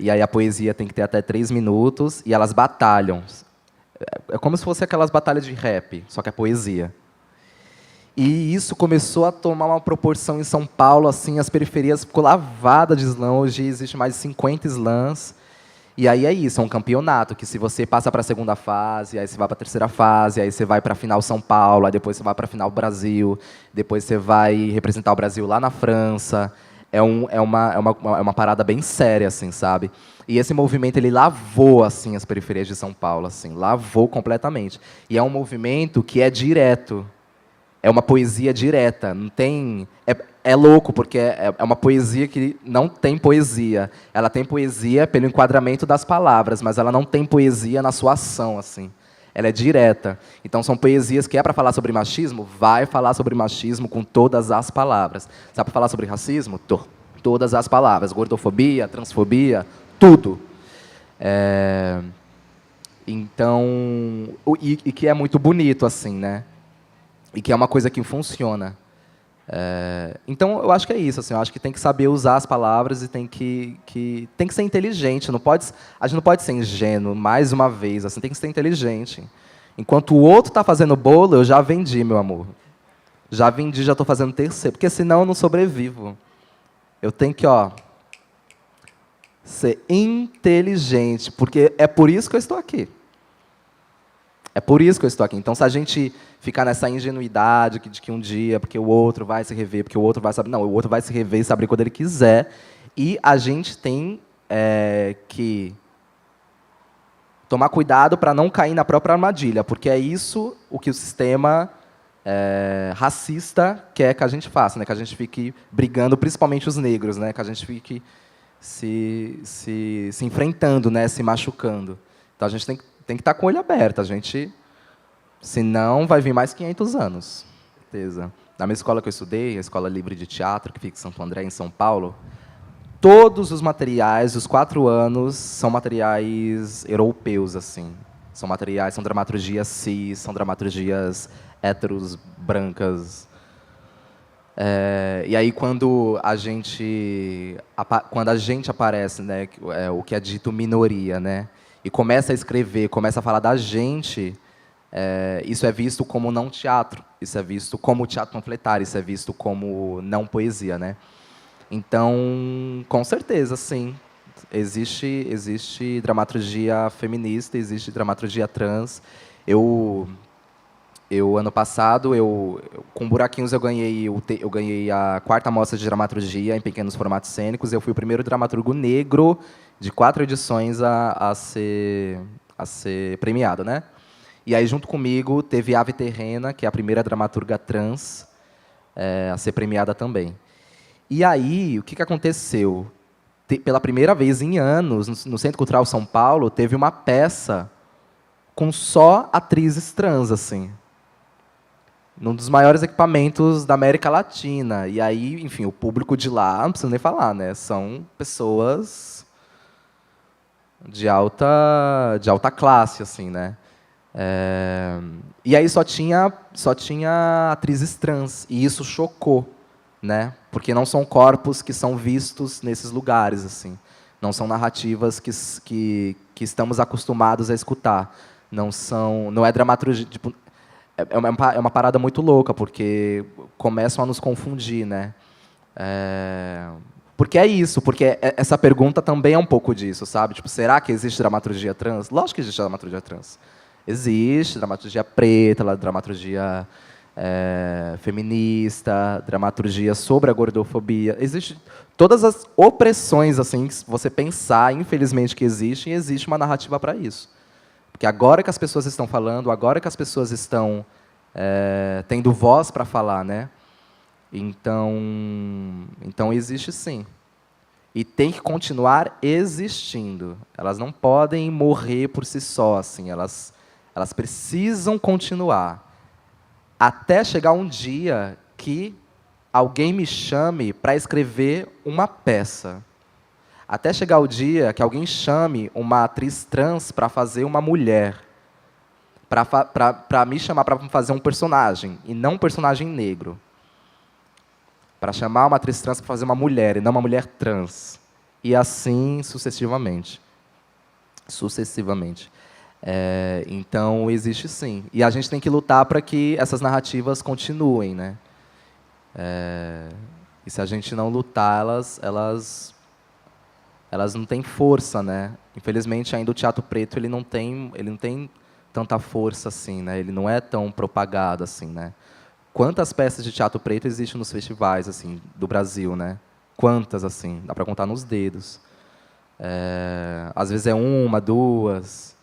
e aí a poesia tem que ter até 3 minutos, e elas batalham. É como se fosse aquelas batalhas de rap, só que é poesia. E isso começou a tomar uma proporção em São Paulo, assim, as periferias ficou lavada de slam. Hoje existe mais de 50 slams. E aí é isso, é um campeonato, que se você passa para a segunda fase, aí você vai para a terceira fase, aí você vai para a final São Paulo, aí depois você vai para a final Brasil, depois você vai representar o Brasil lá na França. É uma parada bem séria, assim, sabe? E esse movimento, ele lavou, assim, as periferias de São Paulo, assim, lavou completamente. E é um movimento que é direto. É uma poesia direta, não tem... É louco, porque é uma poesia que não tem poesia. Ela tem poesia pelo enquadramento das palavras, mas ela não tem poesia na sua ação, assim. Ela é direta. Então, são poesias que é para falar sobre machismo, vai falar sobre machismo com todas as palavras. Se é para falar sobre racismo, todas as palavras. Gordofobia, transfobia, tudo. Então... E que é muito bonito, assim, né? E que é uma coisa que funciona. Então, eu acho que é isso. Assim, eu acho que tem que saber usar as palavras e tem que ser inteligente. A gente não pode ser ingênuo, mais uma vez. Assim, tem que ser inteligente. Enquanto o outro está fazendo bolo, eu já vendi, meu amor. Já vendi, já estou fazendo terceiro. Porque senão eu não sobrevivo. Eu tenho que ser inteligente. Porque é por isso que eu estou aqui. É por isso que eu estou aqui. Então, se a gente ficar nessa ingenuidade de que um dia, porque o outro vai se rever, porque o outro vai saber... Não, o outro vai se rever e se abrir quando ele quiser. E a gente tem que tomar cuidado para não cair na própria armadilha, porque é isso o que o sistema racista quer que a gente faça, né? Que a gente fique brigando, principalmente os negros, né? Que a gente fique se enfrentando, né? Se machucando. Então a gente tem que estar com o olho aberto. Senão vai vir mais 500 anos. Certeza. Na minha escola que eu estudei, a Escola Livre de Teatro, que fica em Santo André, em São Paulo, todos os materiais, os 4 anos, são materiais europeus, assim. São dramaturgias cis, são dramaturgias héteros, brancas. E aí, quando a gente aparece, né, o que é dito minoria, né, e começa a escrever, começa a falar da gente, isso é visto como não teatro, isso é visto como teatro panfletário, isso é visto como não poesia, né? Então, com certeza, sim, existe dramaturgia feminista, existe dramaturgia trans. Eu ano passado, com Buraquinhos, eu ganhei a 4ª mostra de dramaturgia em pequenos formatos cênicos. Eu fui o primeiro dramaturgo negro de 4 edições a ser premiado, né? E aí, junto comigo, teve Ave Terrena, que é a primeira dramaturga trans a ser premiada também. E aí, o que aconteceu? Pela primeira vez em anos, no Centro Cultural São Paulo, teve uma peça com só atrizes trans, assim. Num dos maiores equipamentos da América Latina. E aí, enfim, o público de lá, não preciso nem falar, né? São pessoas de alta classe, assim, né? E aí só tinha atrizes trans. E isso chocou, né? Porque não são corpos que são vistos nesses lugares, assim. Não são narrativas que estamos acostumados a escutar. Não é dramaturgia. Tipo, é uma parada muito louca, porque começam a nos confundir, né? Porque é isso, porque essa pergunta também é um pouco disso, sabe? Tipo, será que existe dramaturgia trans? Lógico que existe dramaturgia trans. Existe dramaturgia preta, dramaturgia feminista, dramaturgia sobre a gordofobia. Existe todas as opressões, assim, que você pensar, infelizmente, que existem, e existe uma narrativa para isso. Porque agora que as pessoas estão falando, agora que as pessoas estão tendo voz para falar, né? Então existe sim. E tem que continuar existindo. Elas não podem morrer por si só, assim. Elas precisam continuar. Até chegar um dia que alguém me chame para escrever uma peça. Até chegar o dia que alguém chame uma atriz trans para fazer uma mulher. Para me chamar para fazer um personagem, e não um personagem negro. Para chamar uma atriz trans para fazer uma mulher, e não uma mulher trans. E assim sucessivamente. Então, existe sim. E a gente tem que lutar para que essas narrativas continuem, né? E se a gente não lutar, elas não têm força, né? Infelizmente, ainda o teatro preto ele não tem tanta força assim, né? Ele não é tão propagado assim, né? Quantas peças de teatro preto existem nos festivais assim do Brasil, né? Quantas assim? Dá para contar nos dedos. Às vezes é 1, 2.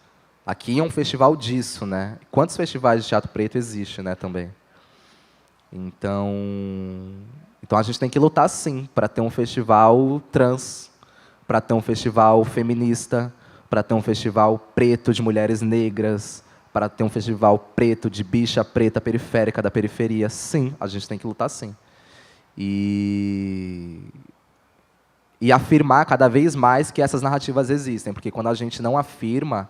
Aqui é um festival disso, né? Quantos festivais de teatro preto existem, né? Também. Então a gente tem que lutar sim para ter um festival trans, para ter um festival feminista, para ter um festival preto de mulheres negras, para ter um festival preto de bicha preta periférica da periferia. Sim, a gente tem que lutar sim. E afirmar cada vez mais que essas narrativas existem, porque quando a gente não afirma,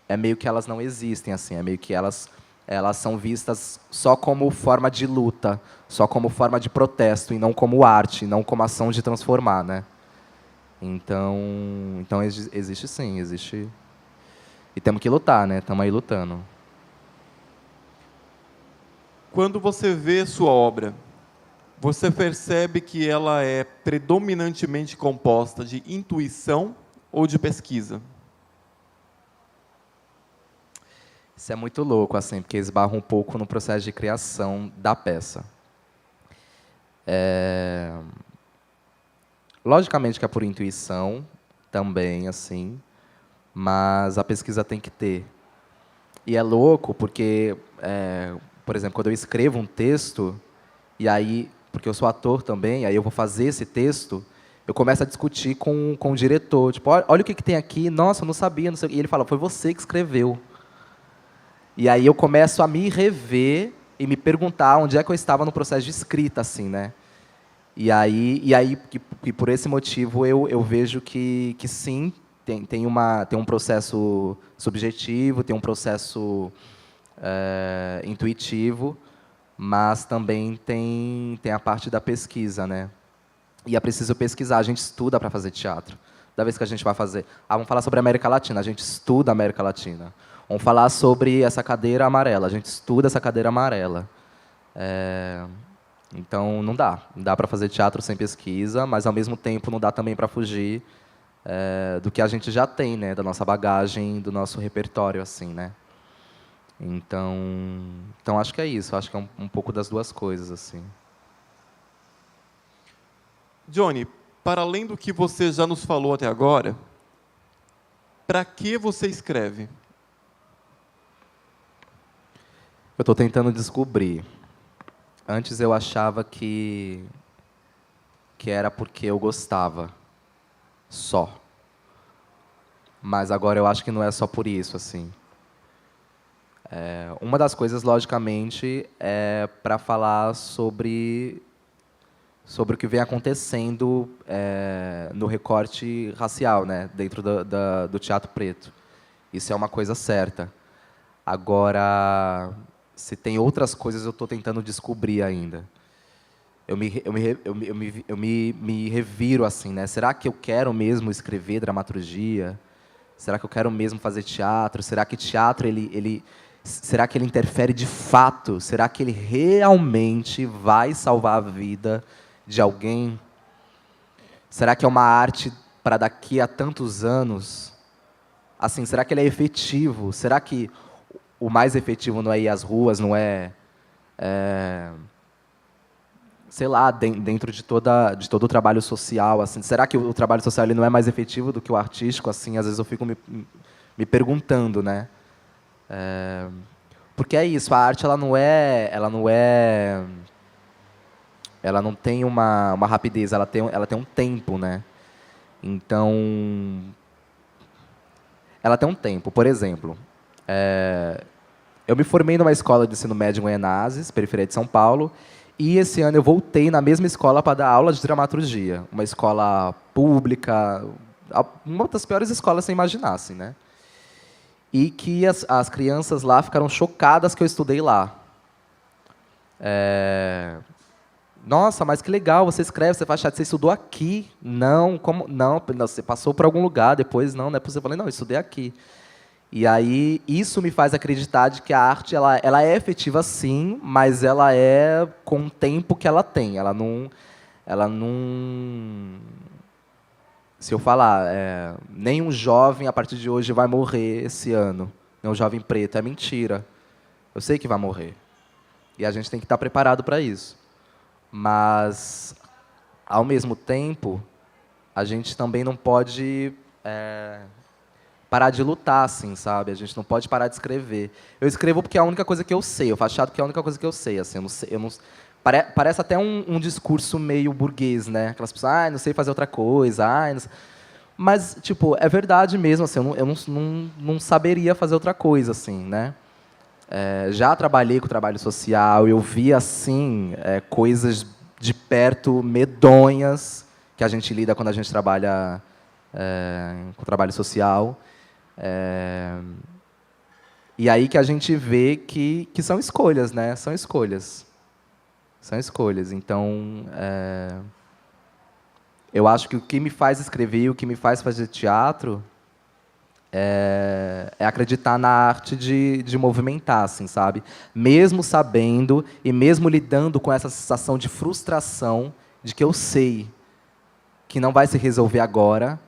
é meio que elas não existem, assim, é meio que elas são vistas só como forma de luta, só como forma de protesto, e não como arte, não como ação de transformar, né? Então existe sim, existe. E temos que lutar, né? Estamos aí lutando. Quando você vê sua obra, você percebe que ela é predominantemente composta de intuição ou de pesquisa? Isso é muito louco, assim, porque esbarra um pouco no processo de criação da peça. Logicamente que é por intuição também, assim, mas a pesquisa tem que ter. E é louco porque, por exemplo, quando eu escrevo um texto, e aí, porque eu sou ator também, aí eu vou fazer esse texto, eu começo a discutir com o diretor. Tipo, olha o que tem aqui, nossa, eu não sabia, não sei. E ele fala, foi você que escreveu. E aí eu começo a me rever e me perguntar onde é que eu estava no processo de escrita, assim, né? E aí que por esse motivo, eu vejo que sim, tem um processo subjetivo, tem um processo intuitivo, mas também tem a parte da pesquisa, né? E é preciso pesquisar, a gente estuda para fazer teatro. Da vez que a gente vai fazer... vamos falar sobre a América Latina, a gente estuda a América Latina. Vamos falar sobre essa cadeira amarela, a gente estuda essa cadeira amarela. Então, não dá para fazer teatro sem pesquisa, mas, ao mesmo tempo, não dá também para fugir do que a gente já tem, né? Da nossa bagagem, do nosso repertório, assim, né? Então acho que é isso, acho que é um pouco das duas coisas, assim. Johnny, para além do que você já nos falou até agora, para que você escreve? Eu estou tentando descobrir. Antes eu achava que era porque eu gostava, só. Mas agora eu acho que não é só por isso, assim. Uma das coisas, logicamente, é para falar sobre o que vem acontecendo no recorte racial, né, dentro do teatro preto. Isso é uma coisa certa. Agora, se tem outras coisas, eu estou tentando descobrir ainda. Eu me reviro assim, né? Será que eu quero mesmo escrever dramaturgia? Será que eu quero mesmo fazer teatro? Será que teatro será que ele interfere de fato? Será que ele realmente vai salvar a vida de alguém? Será que é uma arte para daqui a tantos anos? Assim, será que ele é efetivo? Será que o mais efetivo não é ir às ruas, não é, sei lá, dentro de todo o trabalho social, assim? Será que o trabalho social ele não é mais efetivo do que o artístico? Assim, às vezes eu fico me perguntando, né? Porque é isso, a arte ela não tem uma rapidez, ela tem um tempo, né? Então, ela tem um tempo. Por exemplo, eu me formei numa escola de ensino médio em Goianazes, periferia de São Paulo, e esse ano eu voltei na mesma escola para dar aula de dramaturgia. Uma escola pública, uma das piores escolas que você imaginasse, né? E que as crianças lá ficaram chocadas que eu estudei lá. Nossa, mas que legal, você escreve, você faz teatro, você estudou aqui? Não, como? Não, você passou por algum lugar depois? Não é possível. Eu falei, não, eu estudei aqui. E aí, isso me faz acreditar de que a arte ela é efetiva, sim, mas ela é com o tempo que ela tem. Ela não se eu falar, nenhum jovem, a partir de hoje, vai morrer esse ano. Nenhum jovem preto. É mentira. Eu sei que vai morrer. E a gente tem que estar preparado para isso. Mas, ao mesmo tempo, a gente também não pode parar de lutar, assim, sabe? A gente não pode parar de escrever. Eu escrevo porque é a única coisa que eu sei. Eu faço teatro porque é a única coisa que eu sei. Assim, parece até um discurso meio burguês, né? Aquelas pessoas, não sei fazer outra coisa, não sei. Mas, tipo, é verdade mesmo, assim, eu não saberia fazer outra coisa, assim, né? Já trabalhei com trabalho social, eu vi, assim, coisas de perto medonhas que a gente lida quando a gente trabalha com trabalho social. E aí que a gente vê que são escolhas, né? São escolhas. São escolhas. Então, eu acho que o que me faz escrever e o que me faz fazer teatro é acreditar na arte de movimentar, assim, sabe? Mesmo sabendo e mesmo lidando com essa sensação de frustração de que eu sei que não vai se resolver agora,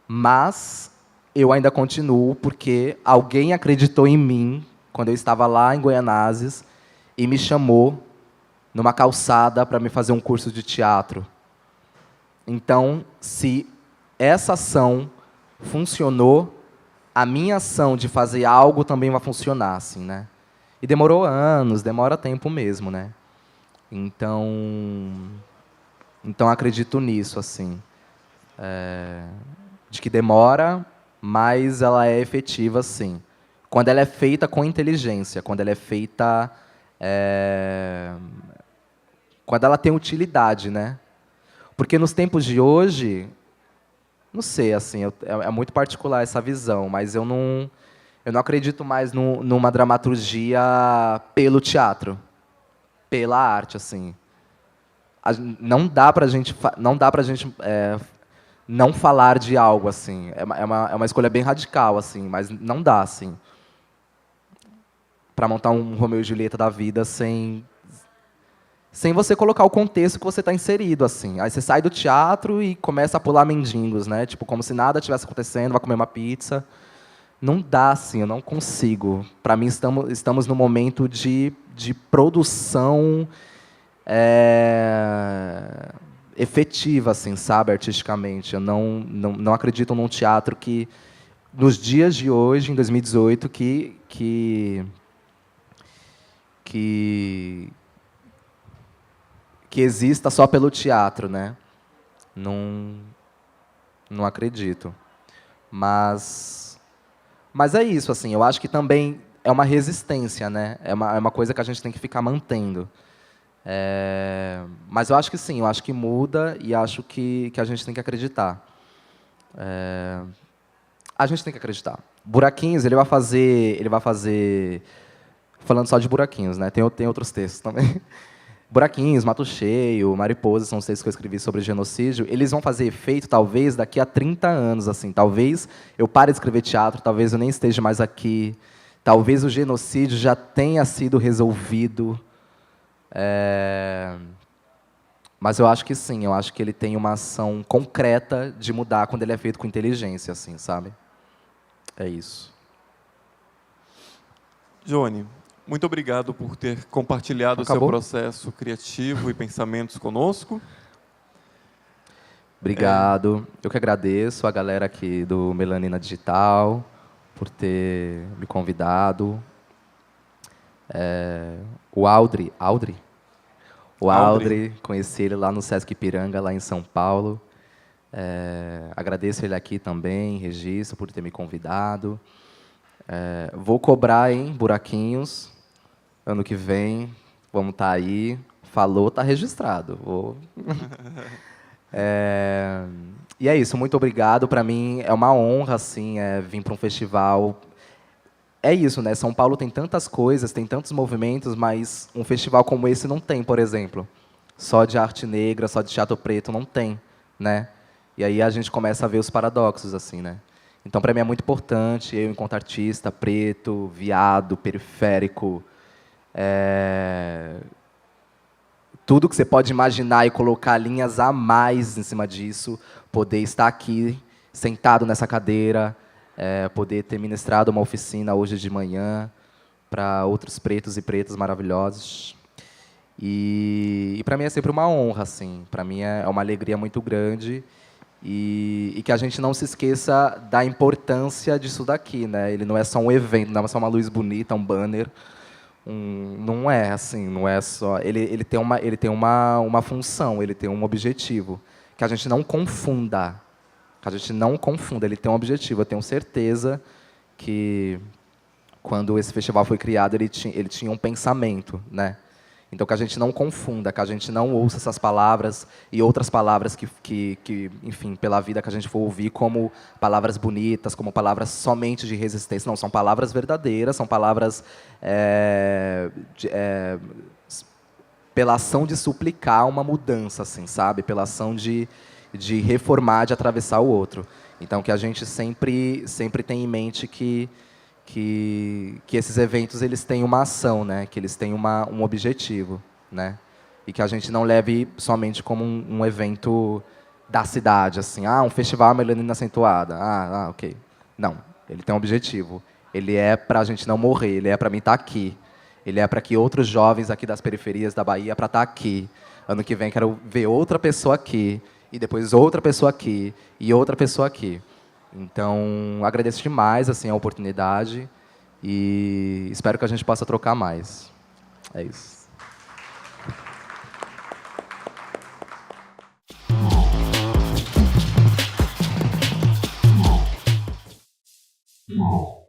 mas eu ainda continuo porque alguém acreditou em mim quando eu estava lá em Goianazes e me chamou numa calçada para me fazer um curso de teatro. Então, se essa ação funcionou, a minha ação de fazer algo também vai funcionar, assim, né? E demorou anos, demora tempo mesmo, né? Então acredito nisso, assim. De que demora, mas ela é efetiva, sim. Quando ela é feita com inteligência, quando ela é feita... quando ela tem utilidade, né? Porque nos tempos de hoje, não sei, assim, é muito particular essa visão, mas eu não acredito mais numa dramaturgia pelo teatro, pela arte, assim. Não dá pra gente não falar de algo, assim. É uma escolha bem radical, assim, mas não dá, assim, para montar um Romeu e Julieta da vida sem você colocar o contexto que você está inserido, assim. Aí você sai do teatro e começa a pular mendigos, né? Tipo, como se nada tivesse acontecendo, vai comer uma pizza. Não dá, assim, eu não consigo. Para mim, estamos num momento de produção efetiva, assim, sabe, artisticamente. Eu não acredito num teatro que, nos dias de hoje, em 2018, que exista só pelo teatro, né? Não acredito. Mas é isso, assim. Eu acho que também é uma resistência, né? É uma coisa que a gente tem que ficar mantendo. Mas eu acho que sim. Eu acho que muda e acho que a gente tem que acreditar. A gente tem que acreditar. Buraquinhos, ele vai fazer falando só de Buraquinhos, né? Tem outros textos também. Buraquinhos, Mato Cheio, Mariposa, são os textos que eu escrevi sobre genocídio. Eles vão fazer efeito, talvez, daqui a 30 anos. Assim. Talvez eu pare de escrever teatro, talvez eu nem esteja mais aqui. Talvez o genocídio já tenha sido resolvido. Mas eu acho que sim, eu acho que ele tem uma ação concreta de mudar quando ele é feito com inteligência, assim, sabe? É isso. Johnny, muito obrigado por ter compartilhado o seu processo criativo e pensamentos conosco. Obrigado. Eu que agradeço a galera aqui do Melanina Digital por ter me convidado. O Audrey, conheci ele lá no Sesc Ipiranga, lá em São Paulo. Agradeço ele aqui também, Registro, por ter me convidado. Vou cobrar, hein, Buraquinhos. Ano que vem, vamos estar aí. Falou, está registrado. E é isso, muito obrigado. Para mim é uma honra assim, vir para um festival. É isso, né? São Paulo tem tantas coisas, tem tantos movimentos, mas um festival como esse não tem, por exemplo. Só de arte negra, só de teatro preto, não tem, né? E aí a gente começa a ver os paradoxos, assim, né? Então, para mim é muito importante, eu enquanto artista, preto, viado, periférico, tudo que você pode imaginar e colocar linhas a mais em cima disso, poder estar aqui, sentado nessa cadeira, poder ter ministrado uma oficina hoje de manhã para outros pretos e pretas maravilhosos. E para mim é sempre uma honra, assim. Para mim é uma alegria muito grande e que a gente não se esqueça da importância disso daqui, né? Ele não é só um evento, não é só uma luz bonita, um banner. Não é assim, não é só. Ele tem uma função, ele tem um objetivo que a gente não confunda. Ele tem um objetivo. Eu tenho certeza que quando esse festival foi criado ele tinha um pensamento, né? Então que a gente não confunda, que a gente não ouça essas palavras e outras palavras que enfim, pela vida que a gente for ouvir como palavras bonitas, como palavras somente de resistência. Não, são palavras verdadeiras, são palavras pela ação de suplicar uma mudança, assim, sabe? Pela ação de reformar, de atravessar o outro. Então que a gente sempre tem em mente que esses eventos eles têm uma ação, né? Que eles têm um objetivo, né? E que a gente não leve somente como um evento da cidade, assim, um festival melanina acentuada, ok. Não, ele tem um objetivo. Ele é para a gente não morrer, ele é para mim estar aqui. Ele é para que outros jovens aqui das periferias da Bahia para estar aqui. Ano que vem quero ver outra pessoa aqui, e depois outra pessoa aqui, e outra pessoa aqui. Então, agradeço demais assim, a oportunidade E espero que a gente possa trocar mais. É isso. Oh.